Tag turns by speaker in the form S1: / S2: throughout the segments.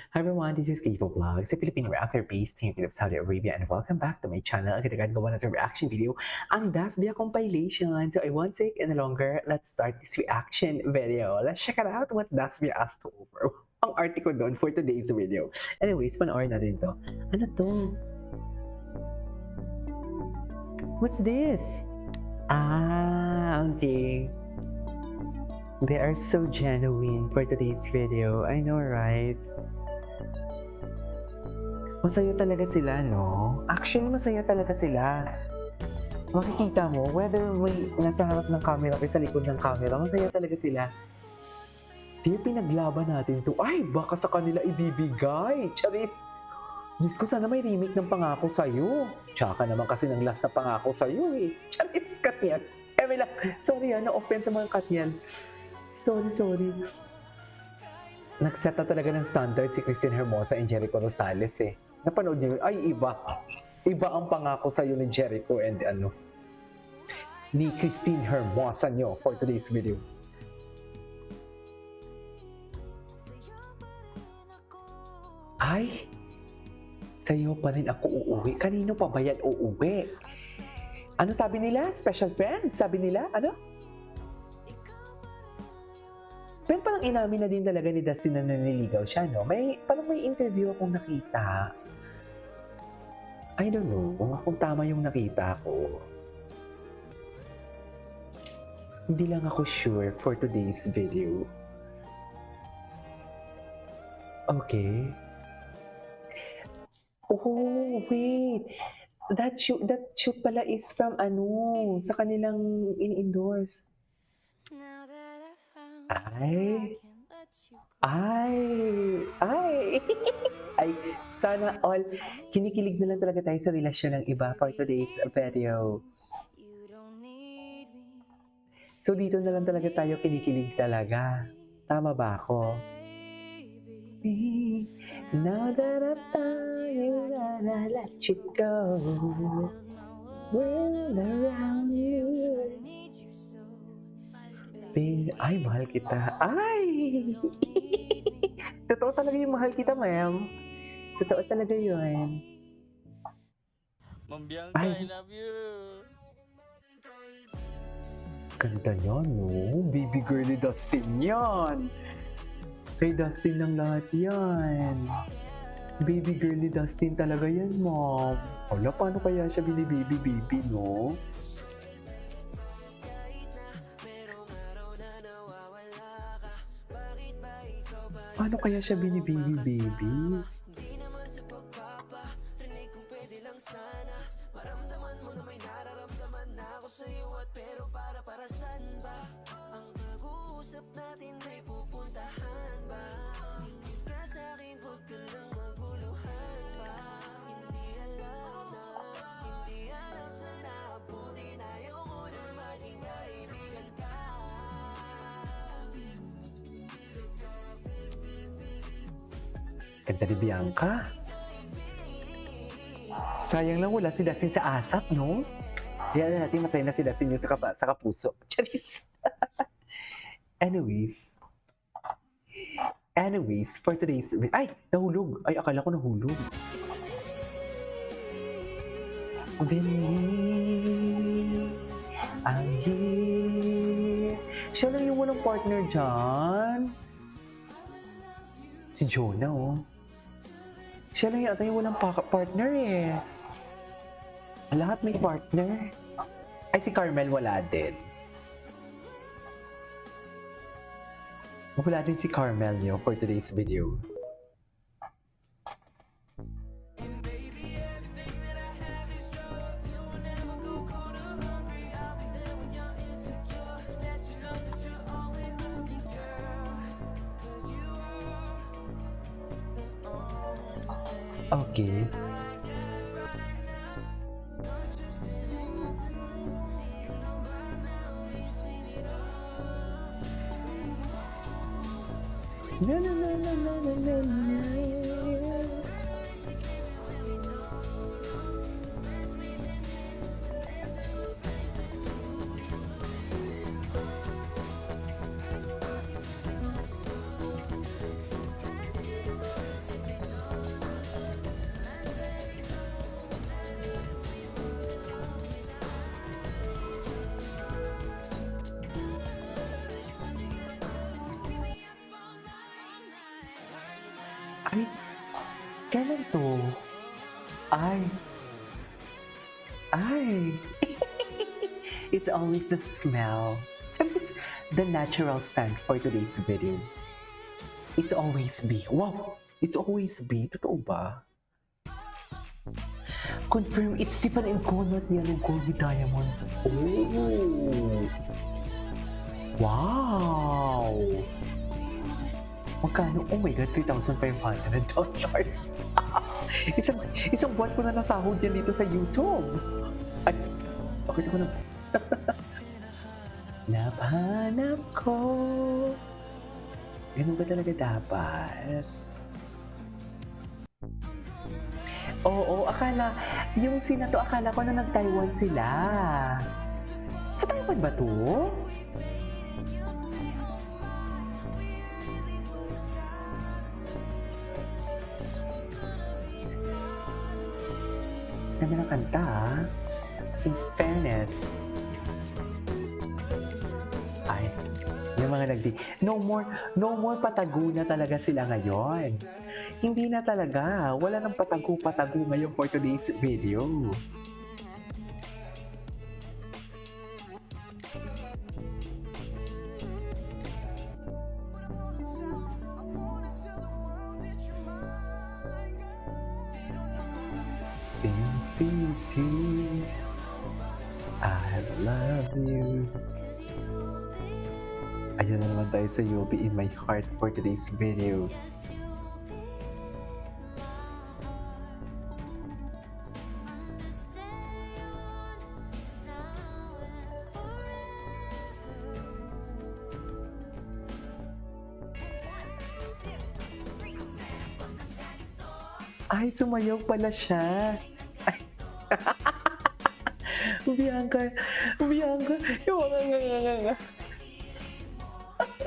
S1: Hi everyone, this is Kevo Vlogs, a Filipino reactor based in Saudi Arabia, and welcome back to my channel. Agad-agad gawa natin reaction video, ang Dasbia compilation. So I won't take any longer, let's start this reaction video. Let's check it out what Dasbia asked to over. Ang article doon for today's video. Anyways, panoorin natin to. Ano to? What's this? Ah, okay. They are so genuine for today's video. I know, right? Masaya talaga sila, no? Actually, masaya talaga sila. Makikita mo, whether may nasa harap ng camera o sa likod ng camera, masaya talaga sila. Di pinaglaban natin to. Ay, baka sa kanila ibibigay. Charis! Diyos ko, sana may remake ng Pangako Sa'yo. Tsaka naman kasi ng last na Pangako Sa'yo eh. Charis, Katniel. Lang. Sorry na-offend sa mga Katniel. Sorry. Nag-set na talaga ng standard si Christine Hermosa and Jericho Rosales eh. Napanood niyo, ay iba. Iba ang Pangako Sa'yo ni Jericho and ni Christine Hermosa nyo for today's video. Ay, sa'yo pa rin ako uuwi. Kanino pa ba yan uuwi? Ano sabi nila? Special friend? Sabi nila? Ano? Pero parang inamin na din talaga ni Dustin na naniligaw siya, no? Parang may interview akong nakita. I don't know kung tama yung nakita ko. Hindi lang ako sure for today's video. Okay. Oh, wait. That shoot pala is from sa kanilang in-endorse. Ay, sana all kinikilig na lang talaga tayo sa relasyon ng iba for today's video. So dito na lang talaga tayo kinikilig talaga. Tama ba ako? Now that I've done you, I let you go. When around you. Ay, mahal kita. Ay! Totoo talaga yung mahal kita, ma'am. Totoo talaga yun.
S2: Ma'am Bianca, I love you.
S1: Ganda niya, no? Baby girl ni Dustin yan. Kay Dustin lang lahat yan. Baby girl ni Dustin talaga yan, ma'am. Wala, paano kaya siya bini-baby, no? Paano kaya siya bini-baby? Ganda ni Bianca. Sayang lang wala si Dustin sa ASAP, no? Kaya natin masaya na si Dustin yung sa kapuso. Charis! Anyways, for today's... Ay! Nahulog! Ay, akala ko nahulog. Bini, ang here. Siya lang yung walang partner dyan. Si Jonah, oh. Siya lang yata yung walang partner eh. Lahat may partner. Ay, si Carmel wala din. Wala din si Carmel nyo for today's video. Okay. Ay, kailan to? Ay, ay. It's always the smell. Siyempre, the natural scent for today's video. It's always be. Wow! It's always be. Totoo ba? Confirm, it's Stefan and Conrad niya ng Gold with Diamond. Oh! Wow! Magkano? Oh my God, $3,500. isang buwan ko na nasahod yan dito sa YouTube. Ay, bakit ako na... Naphanap ko. Ganun ba talaga dapat? Oo, akala, yung sina to, akala ko na nag-Taiwan sila. Sa Taiwan ba to? Ganda ng kanta, ah. In fairness. Ay, yung mga no more patago na talaga sila ngayon. Hindi na talaga. Wala nang patago ngayon for today's video. Things to do. I love you. Ayan na naman tayo sa You'll Be In My Heart for today's video. Ay, sumayaw pala siya. Ay. Bianca, yung nga.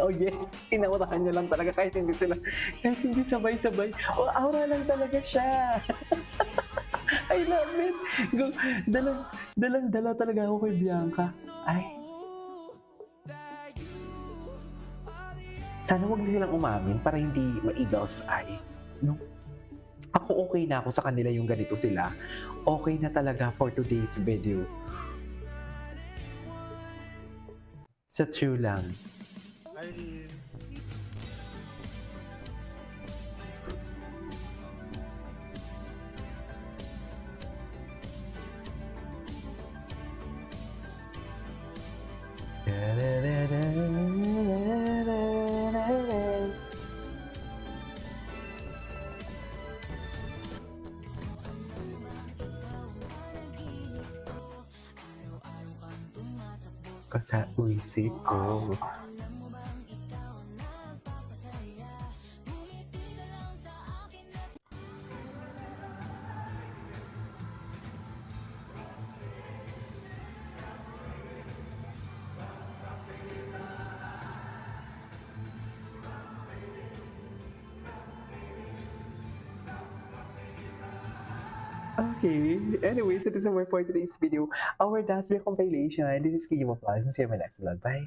S1: Oh yes, inaurahan niya lang talaga kahit hindi sabay-sabay. Oh, aura lang talaga siya. I love it. Dalang-dala talaga ako kay Bianca. Ay. Sana wag nilang umamin para hindi ma-eagle's eye. No? Ako okay na ako sa kanila yung ganito sila. Okay na talaga for today's video. Sa true lang.
S3: Irene.
S1: Sa isip ko. Okay, anyways, it is all for today's video. Our dance break compilation. This is Kimo Plus. See you in my next vlog. Bye!